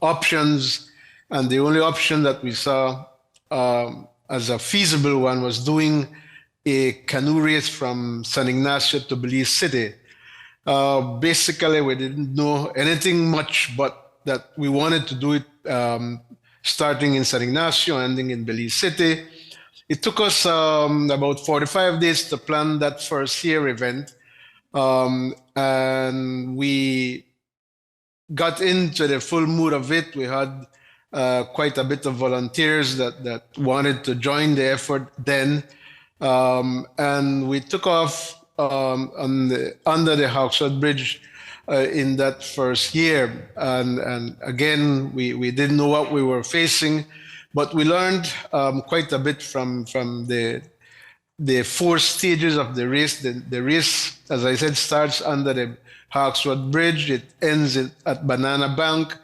Speaker 9: options, and the only option that we saw as a feasible one was doing a canoe race from San Ignacio to Belize City. Basically, we didn't know anything much, but that we wanted to do it starting in San Ignacio, ending in Belize City. It took us about 45 days to plan that first year event. And we got into the full mood of it. We had quite a bit of volunteers that wanted to join the effort then. And we took off under the Hawkswood Bridge in that first year. And again, we didn't know what we were facing, but we learned quite a bit from the 4 stages of the race. The race, as I said, starts under the Hawkswood Bridge. It ends at Banana Bank,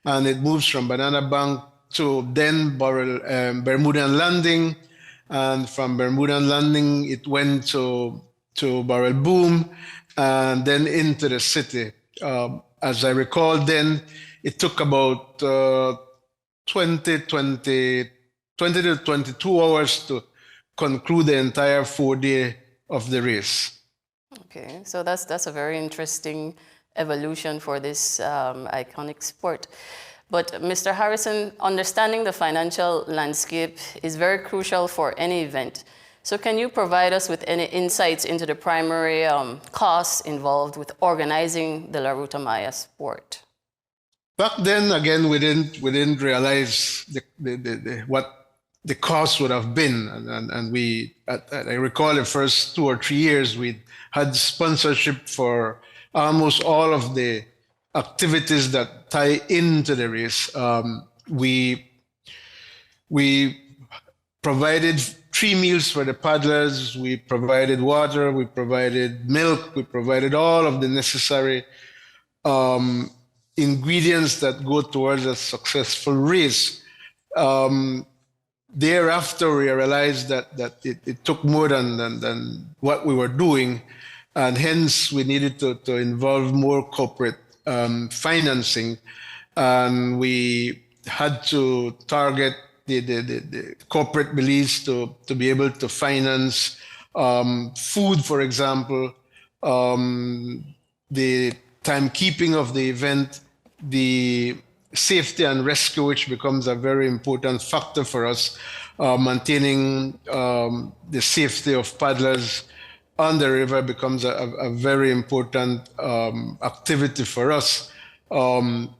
Speaker 9: and it moves from Banana Bank to then Bermudan Landing. And from Bermudan Landing, it went to Barrel Boom, and then into the city. As I recall, then it took about 20 to 22 hours to conclude the entire 4-day of the race.
Speaker 2: Okay, so that's a very interesting evolution for this iconic sport. But Mr. Harrison, understanding the financial landscape is very crucial for any event. So can you provide us with any insights into the primary costs involved with organizing the La Ruta Maya sport?
Speaker 9: Back then, again, we didn't realize what the cost would have been, and I recall the first 2 or 3 years we had sponsorship for almost all of the activities that tie into the race. We provided 3 meals for the paddlers. We provided water. We provided milk. We provided all of the necessary ingredients that go towards a successful race. Thereafter, we realized that it took more than what we were doing, and hence we needed to involve more corporate financing, and we had to target the corporate Belize to be able to finance food, for example, the timekeeping of the event, the safety and rescue, which becomes a very important factor for us, maintaining the safety of paddlers on the river becomes a very important activity for us,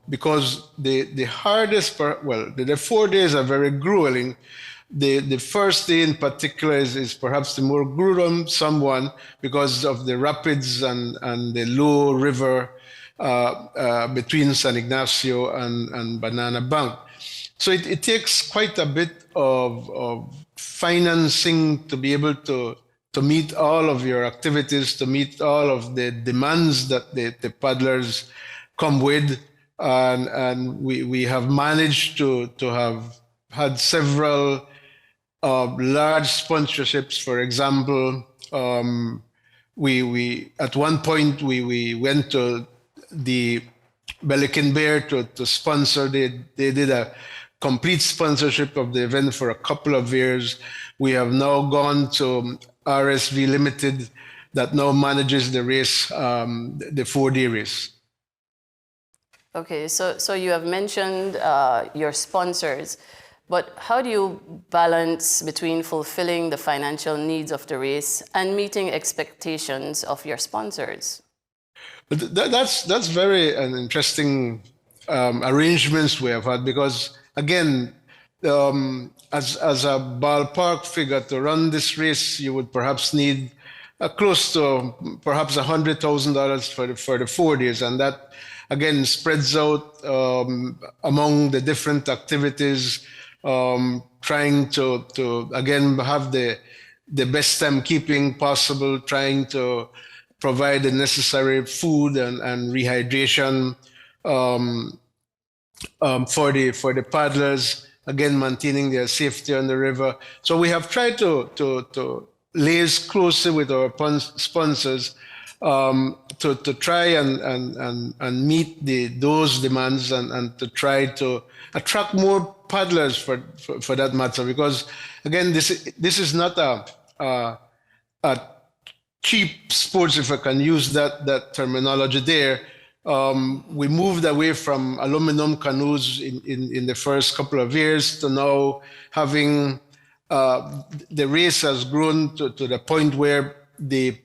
Speaker 9: because the hardest part, the 4 days are very grueling. The first day in particular is perhaps the more gruesome one because of the rapids and the low river between San Ignacio and Banana Bank. So it takes quite a bit of financing to be able to meet all of your activities, to meet all of the demands that the paddlers come with. And we have managed to have had several large sponsorships. For example, we at one point we went to the Pelican Bear to sponsor. They did a complete sponsorship of the event for a couple of years. We have now gone to RSV Limited that now manages the race, the 4-day race.
Speaker 2: Okay, so you have mentioned your sponsors, but how do you balance between fulfilling the financial needs of the race and meeting expectations of your sponsors?
Speaker 9: That's very an interesting arrangements we have had, because again, as a ballpark figure to run this race, you would perhaps need close to perhaps $100,000 for the 4 days, and that again spreads out among the different activities, trying to again have the best timekeeping possible, trying to provide the necessary food and rehydration for the paddlers, again maintaining their safety on the river. So we have tried to liaise closely with our sponsors to try and meet those demands and to try to attract more paddlers for that matter, because again this is not a cheap sports, if I can use that terminology there. We moved away from aluminum canoes in the first couple of years to now having the race has grown to the point where the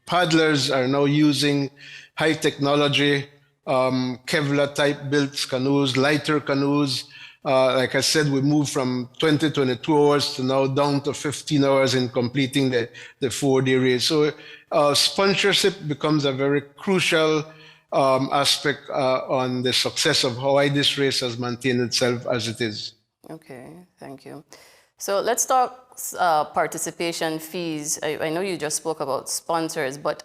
Speaker 9: paddlers are now using high technology, Kevlar type built canoes, lighter canoes. Like I said, we moved from 22 hours to now down to 15 hours in completing the 4-day race. So sponsorship becomes a very crucial aspect on the success of why this race has maintained itself as it is.
Speaker 2: Okay, thank you. So let's talk participation fees. I know you just spoke about sponsors, but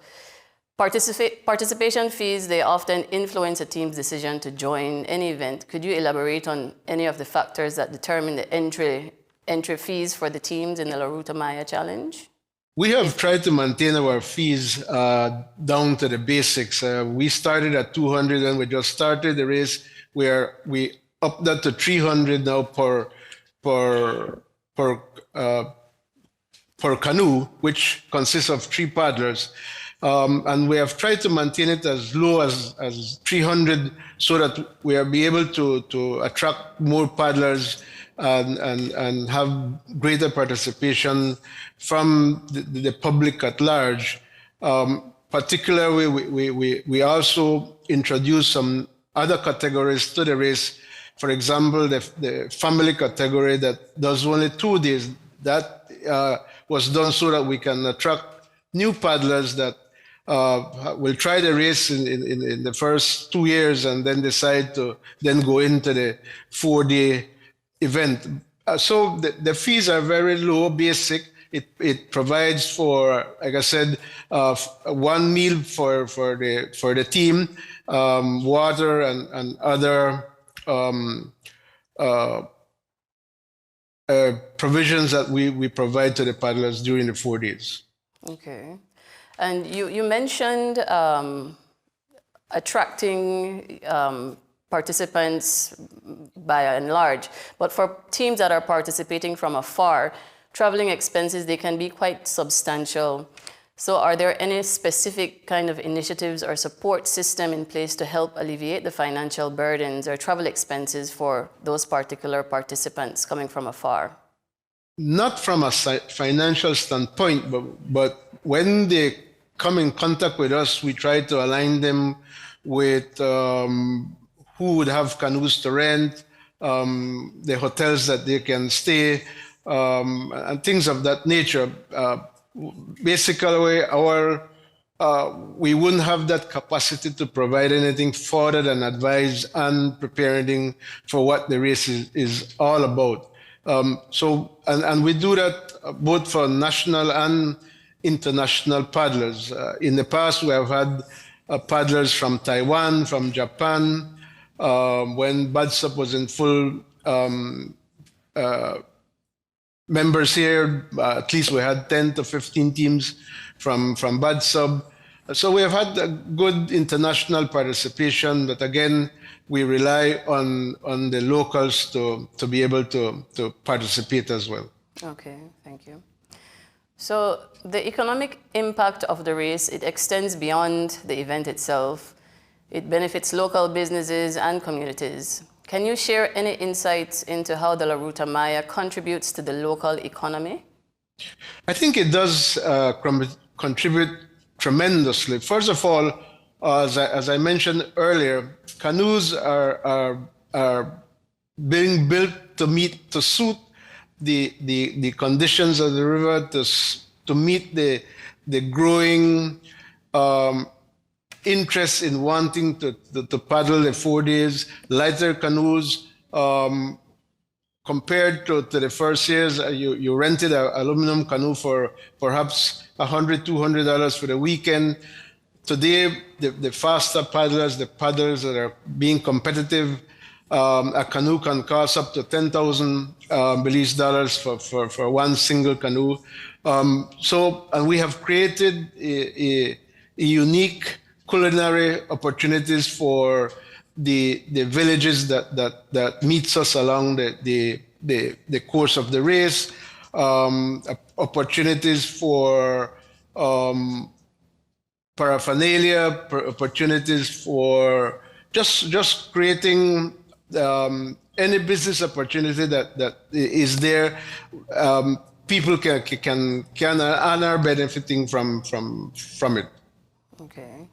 Speaker 2: participation fees, they often influence a team's decision to join any event. Could you elaborate on any of the factors that determine the entry fees for the teams in the La Ruta Maya Challenge?
Speaker 9: We have tried to maintain our fees down to the basics. We started at 200 when we just started the race. We upped that to 300 now per canoe, which consists of 3 paddlers. And we have tried to maintain it as low as 300 so that we are be able to attract more paddlers and have greater participation from the public at large. Particularly, we also introduced some other categories to the race. For example, the family category that does only 2 days, that was done so that we can attract new paddlers that will try the race in the first 2 years and then decide to then go into the 4-day event. So the fees are very low, basic. It provides for, like I said, 1 meal for the team, water and other provisions that we provide to the paddlers during the 4 days.
Speaker 2: Okay. And you mentioned attracting participants by and large, but for teams that are participating from afar, traveling expenses, they can be quite substantial. So are there any specific kind of initiatives or support system in place to help alleviate the financial burdens or travel expenses for those particular participants coming from afar?
Speaker 9: Not from a financial standpoint, but when they come in contact with us, we try to align them with who would have canoes to rent, the hotels that they can stay, and things of that nature. Basically, we wouldn't have that capacity to provide anything further than advise and preparing for what the race is all about. And we do that both for national and international paddlers. In the past, we have had paddlers from Taiwan, from Japan. When BADSUP was in full members here, at least we had 10 to 15 teams from BADSUP. So we have had a good international participation, but again, we rely on the locals to be able to participate as well.
Speaker 2: Okay, thank you. So the economic impact of the race, it extends beyond the event itself. It benefits local businesses and communities. Can you share any insights into how the La Ruta Maya contributes to the local economy?
Speaker 9: I think it does contribute tremendously. First of all, as I mentioned earlier, canoes are being built to suit the conditions of the river, to meet the growing interest in wanting to paddle the 4 days. Lighter canoes, compared to the first years, you rented an aluminum canoe for perhaps $100, $200 for the weekend. Today, the faster paddlers, the paddlers that are being competitive, a canoe can cost up to 10,000 Belize dollars for one single canoe. And we have created a unique culinary opportunities for the villages that meets us along the course of the race, opportunities for paraphernalia, opportunities for just creating any business opportunity that is there. People can and are benefiting from it.
Speaker 2: Okay.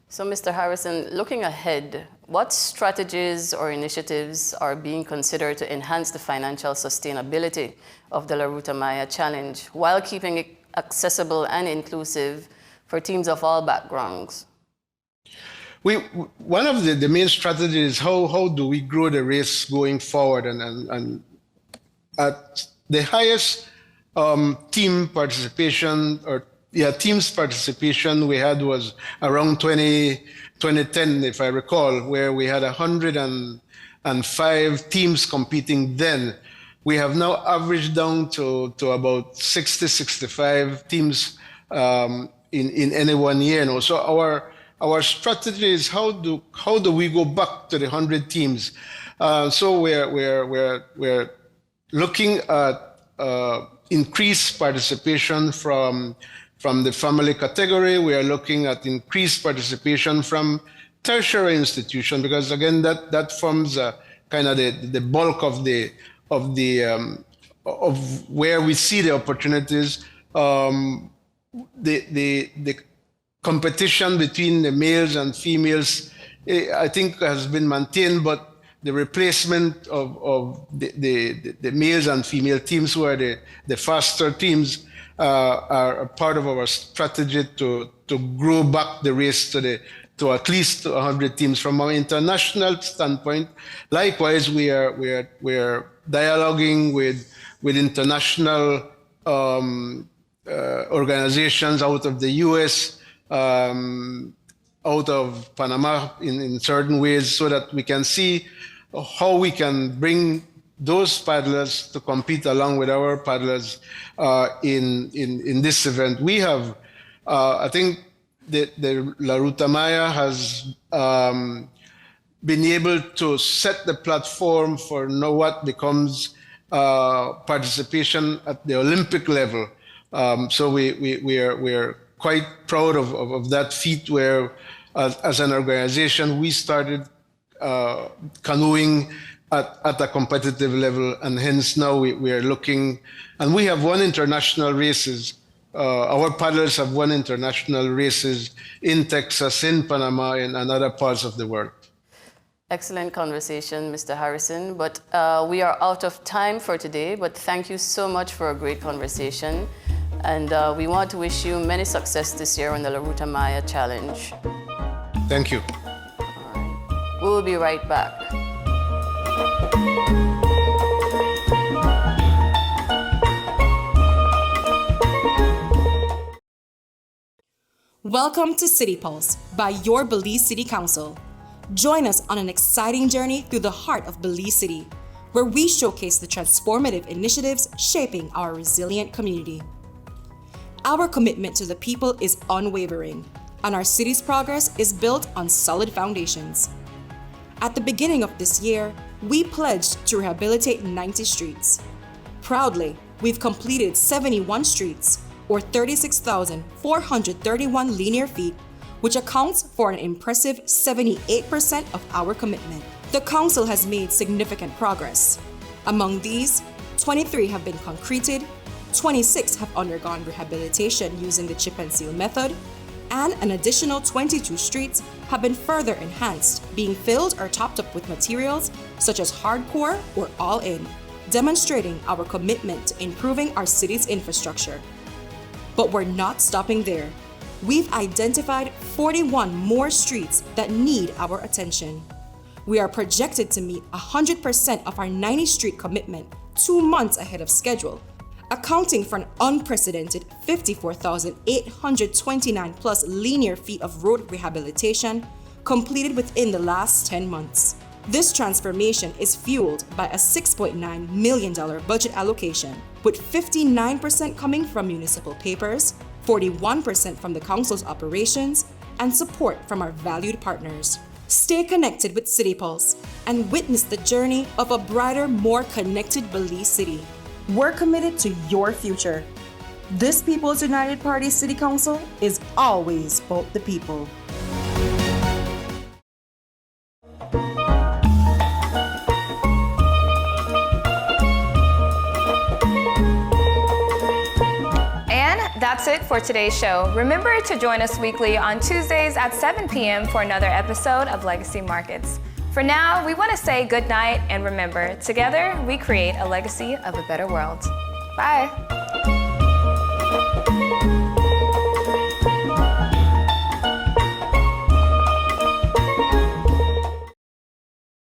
Speaker 2: So, Mr. Harrison, looking ahead, what strategies or initiatives are being considered to enhance the financial sustainability of the La Ruta Maya Challenge while keeping it accessible and inclusive for teams of all backgrounds?
Speaker 9: one of the main strategies is how do we grow the race going forward, and at the highest team participation teams participation we had was around 2010, if I recall, where we had 105 teams competing then. We have now averaged down to about 60-65 teams in any 1 year now. So our strategy is how do we go back to the 100 teams? So we're looking at increased participation from the family category. We are looking at increased participation from tertiary institutions, because again that forms kind of the bulk of where we see the opportunities. The competition between the males and females, I think, has been maintained, but the replacement of the males and female teams, who are the faster teams, are a part of our strategy to grow back the race to at least 100 teams. From our international standpoint, likewise, we are dialoguing with international organizations out of the US, out of Panama in certain ways, so that we can see how we can bring those paddlers to compete along with our paddlers in this event. We have, I think, the La Ruta Maya has been able to set the platform for now what becomes participation at the Olympic level. So we are quite proud of that feat, where as an organization we started canoeing at a competitive level, and hence now we are looking, and we have won international races. Our paddlers have won international races in Texas, in Panama, and other parts of the world.
Speaker 2: Excellent conversation, Mr. Harrison, but we are out of time for today, but thank you so much for a great conversation, and we want to wish you many success this year on the La Ruta Maya Challenge.
Speaker 9: Thank you.
Speaker 2: All right. We will be right back.
Speaker 7: Welcome to City Pulse by your Belize City Council. Join us on an exciting journey through the heart of Belize City, where we showcase the transformative initiatives shaping our resilient community. Our commitment to the people is unwavering, and our city's progress is built on solid foundations. At the beginning of this year, we pledged to rehabilitate 90 streets. Proudly, we've completed 71 streets, or 36,431 linear feet, which accounts for an impressive 78% of our commitment. The Council has made significant progress. Among these, 23 have been concreted, 26 have undergone rehabilitation using the chip and seal method, and an additional 22 streets have been further enhanced, being filled or topped up with materials such as hardcore or all-in, demonstrating our commitment to improving our city's infrastructure. But we're not stopping there. We've identified 41 more streets that need our attention. We are projected to meet 100% of our 90 street commitment 2 months ahead of schedule, accounting for an unprecedented 54,829 plus linear feet of road rehabilitation completed within the last 10 months. This transformation is fueled by a $6.9 million budget allocation, with 59% coming from municipal papers, 41% from the Council's operations, and support from our valued partners. Stay connected with City Pulse and witness the journey of a brighter, more connected Belize City. We're committed to your future. This People's United Party City Council is always about the people.
Speaker 1: That's it for today's show. Remember to join us weekly on Tuesdays at 7 p.m. for another episode of Legacy Markets. For now, we want to say good night, and remember, together we create a legacy of a better world. Bye.